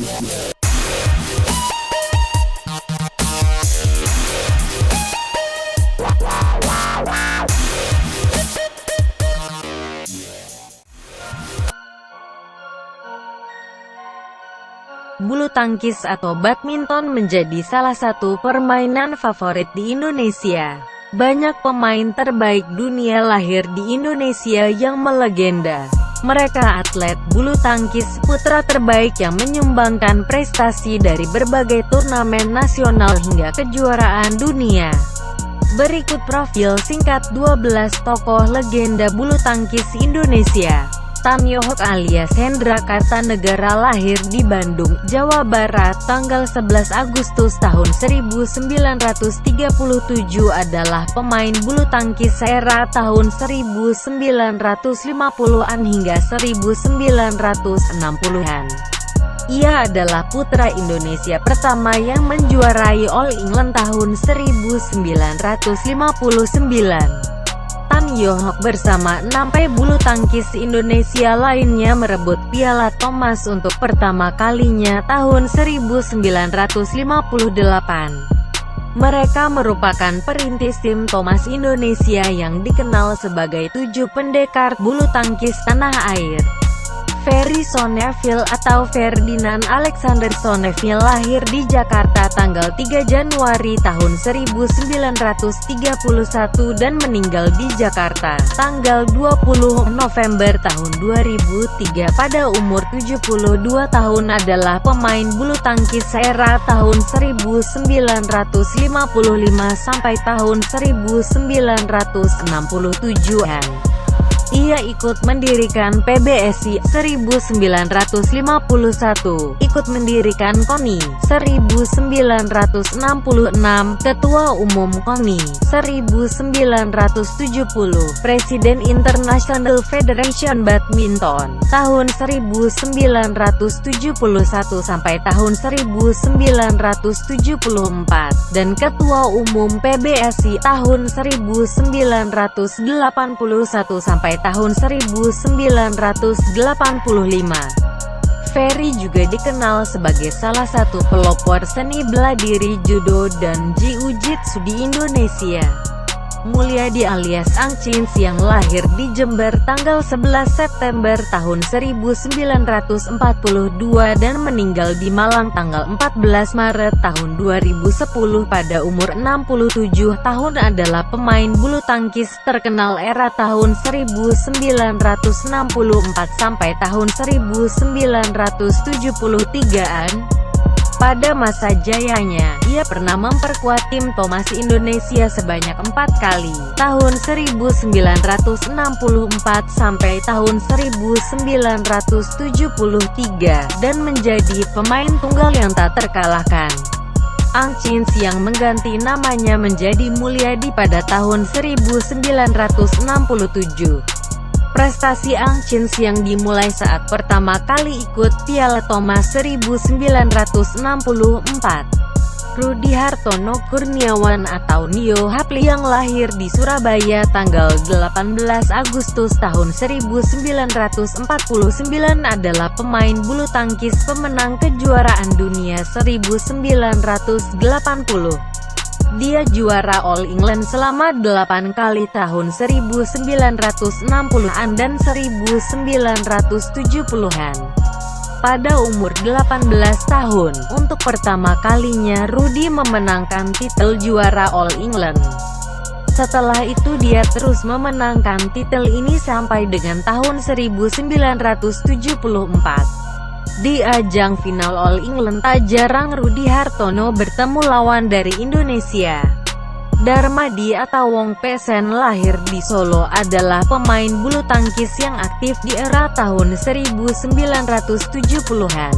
Bulu tangkis atau badminton menjadi salah satu permainan favorit di Indonesia. Banyak pemain terbaik dunia lahir di Indonesia yang melegenda. Mereka atlet bulu tangkis putra terbaik yang menyumbangkan prestasi dari berbagai turnamen nasional hingga kejuaraan dunia. Berikut profil singkat 12 tokoh legenda bulu tangkis Indonesia. Tan Yo-hok alias Hendra Kartanegara lahir di Bandung, Jawa Barat, tanggal 11 Agustus tahun 1937 adalah pemain bulu tangkis era tahun 1950-an hingga 1960-an. Ia adalah putra Indonesia pertama yang menjuarai All England tahun 1959. Tan Yo-hok bersama 6 bulu tangkis Indonesia lainnya merebut Piala Thomas untuk pertama kalinya tahun 1958. Mereka merupakan perintis tim Thomas Indonesia yang dikenal sebagai 7 pendekar bulu tangkis tanah air. Ferry Sonneville atau Ferdinand Alexander Sonneville lahir di Jakarta tanggal 3 Januari tahun 1931 dan meninggal di Jakarta tanggal 20 November tahun 2003 pada umur 72 tahun. Adalah pemain bulu tangkis era tahun 1955 sampai tahun 1967-an. Ia ikut mendirikan PBSI 1951, ikut mendirikan KONI 1966, Ketua Umum KONI 1970, Presiden International Federation Badminton tahun 1971 sampai tahun 1974, dan Ketua Umum PBSI tahun 1981 sampai tahun 1985. Ferry juga dikenal sebagai salah satu pelopor seni bela diri judo dan jiu-jitsu di Indonesia. Mulyadi alias Ang Chin yang lahir di Jember tanggal 11 September tahun 1942 dan meninggal di Malang tanggal 14 Maret tahun 2010 pada umur 67 tahun adalah pemain bulu tangkis terkenal era tahun 1964 sampai tahun 1973-an. Pada masa jayanya, ia pernah memperkuat tim Thomas Indonesia sebanyak 4 kali, tahun 1964 sampai tahun 1973, dan menjadi pemain tunggal yang tak terkalahkan. Ang Chin yang mengganti namanya menjadi Mulyadi pada tahun 1967. Prestasi Ang Chin yang dimulai saat pertama kali ikut Piala Thomas 1964. Rudi Hartono Kurniawan atau Nio Hapli yang lahir di Surabaya tanggal 18 Agustus tahun 1949 adalah pemain bulu tangkis pemenang kejuaraan dunia 1980. Dia juara All England selama 8 kali tahun 1960-an dan 1970-an. Pada umur 18 tahun, untuk pertama kalinya Rudi memenangkan titel juara All England. Setelah itu dia terus memenangkan titel ini sampai dengan tahun 1974. Di ajang final All England tak jarang Rudi Hartono bertemu lawan dari Indonesia. Darmadi atau Wong Pesen lahir di Solo adalah pemain bulu tangkis yang aktif di era tahun 1970-an.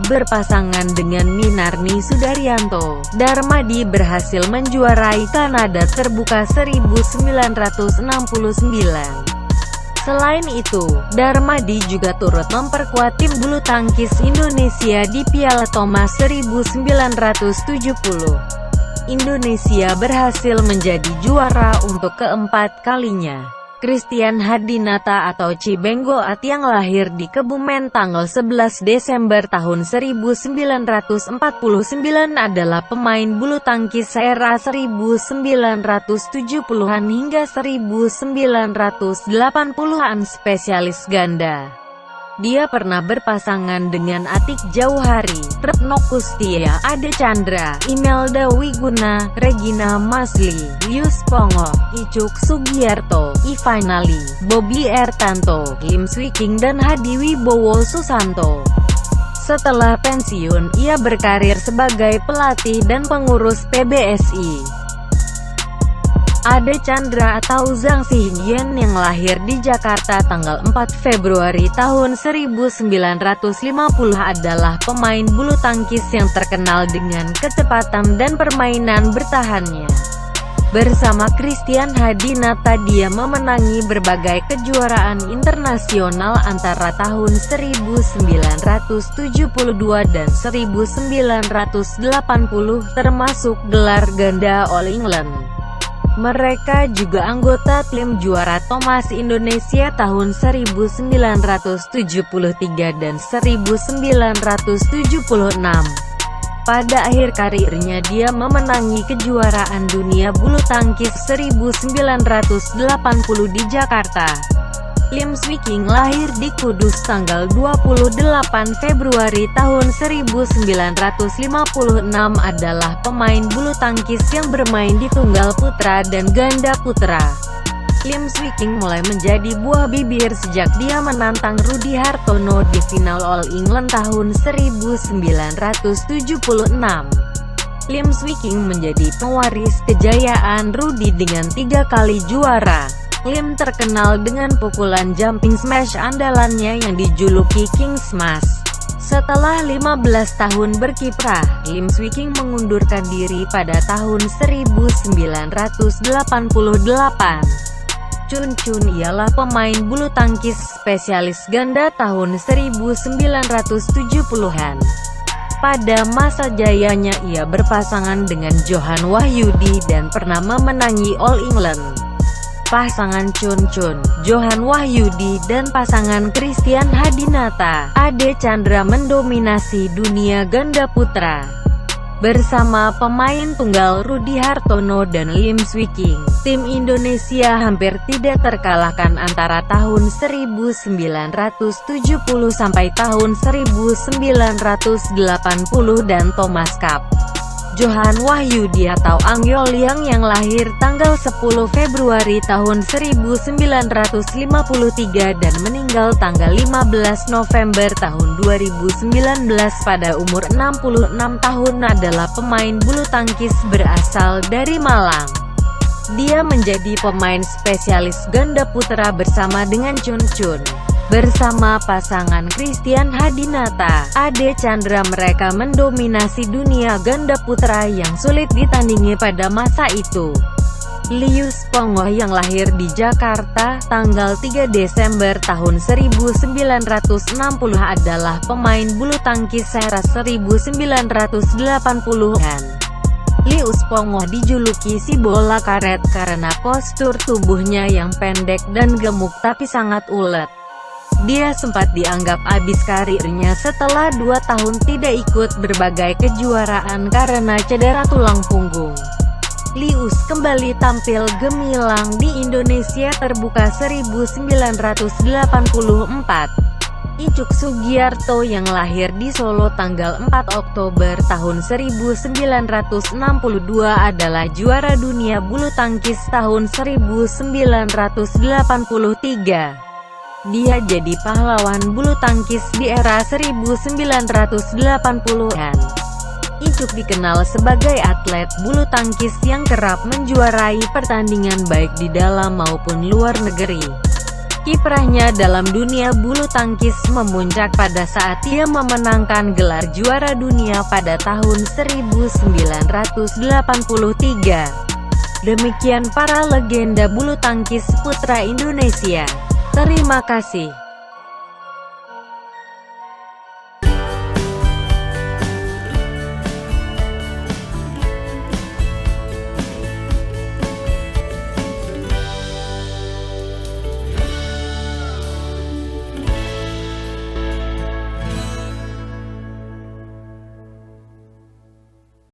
Berpasangan dengan Minarni Sudaryanto, Darmadi berhasil menjuarai Kanada Terbuka 1969. Selain itu, Darmadi juga turut memperkuat tim bulu tangkis Indonesia di Piala Thomas 1970. Indonesia berhasil menjadi juara untuk keempat kalinya. Christian Hadinata atau Cibenggoat yang lahir di Kebumen tanggal 11 Desember tahun 1949 adalah pemain bulu tangkis era 1970-an hingga 1980-an spesialis ganda. Dia pernah berpasangan dengan Atik Jauhari, Retno Kustia, Ade Chandra, Imelda Wiguna, Regina Masli, Lius Pongo, Icuk Sugiarto, Ivanali, Bobby Ertanto, Lim Swiking dan Hadi Wibowo Susanto. Setelah pensiun, ia berkarir sebagai pelatih dan pengurus PBSI. Ade Chandra atau Zhang Xiyin yang lahir di Jakarta tanggal 4 Februari tahun 1950 adalah pemain bulu tangkis yang terkenal dengan kecepatan dan permainan bertahannya. Bersama Christian Hadinata dia memenangi berbagai kejuaraan internasional antara tahun 1972 dan 1980 termasuk gelar ganda All England. Mereka juga anggota tim juara Thomas Indonesia tahun 1973 dan 1976. Pada akhir karirnya dia memenangi kejuaraan dunia bulu tangkis 1980 di Jakarta. Lim Swiking lahir di Kudus tanggal 28 Februari tahun 1956 adalah pemain bulu tangkis yang bermain di tunggal putra dan ganda putra. Lim Swiking mulai menjadi buah bibir sejak dia menantang Rudi Hartono di final All England tahun 1976. Lim Swiking menjadi pewaris kejayaan Rudi dengan 3 kali juara. Lim terkenal dengan pukulan jumping smash andalannya yang dijuluki King Smash. Setelah 15 tahun berkiprah, Lim Swiking mengundurkan diri pada tahun 1988. Chun Chun ialah pemain bulu tangkis spesialis ganda tahun 1970-an. Pada masa jayanya ia berpasangan dengan Johan Wahyudi dan pernah memenangi All England. Pasangan Chun Chun, Johan Wahyudi dan pasangan Christian Hadinata, Ade Chandra mendominasi dunia ganda putra. Bersama pemain tunggal Rudi Hartono dan Lim Swiking, tim Indonesia hampir tidak terkalahkan antara tahun 1970 sampai tahun 1980 dan Thomas Cup. Johan Wahyudi atau Angyol yang lahir tanggal 10 Februari tahun 1953 dan meninggal tanggal 15 November tahun 2019 pada umur 66 tahun adalah pemain bulu tangkis berasal dari Malang. Dia menjadi pemain spesialis ganda putra bersama dengan Chun Chun. Bersama pasangan Christian Hadinata, Ade Chandra mereka mendominasi dunia ganda putra yang sulit ditandingi pada masa itu. Lius Pongo yang lahir di Jakarta, tanggal 3 Desember tahun 1960 adalah pemain bulu tangkis era 1980-an. Lius Pongo dijuluki si bola karet karena postur tubuhnya yang pendek dan gemuk tapi sangat ulet. Dia sempat dianggap habis karirnya setelah 2 tahun tidak ikut berbagai kejuaraan karena cedera tulang punggung. Lius kembali tampil gemilang di Indonesia Terbuka 1984. Icuk Sugiarto yang lahir di Solo tanggal 4 Oktober tahun 1962 adalah juara dunia bulu tangkis tahun 1983. Dia jadi pahlawan bulu tangkis di era 1980-an. Icuk dikenal sebagai atlet bulu tangkis yang kerap menjuarai pertandingan baik di dalam maupun luar negeri. Kiprahnya dalam dunia bulu tangkis memuncak pada saat ia memenangkan gelar juara dunia pada tahun 1983. Demikian para legenda bulu tangkis putra Indonesia. Terima kasih.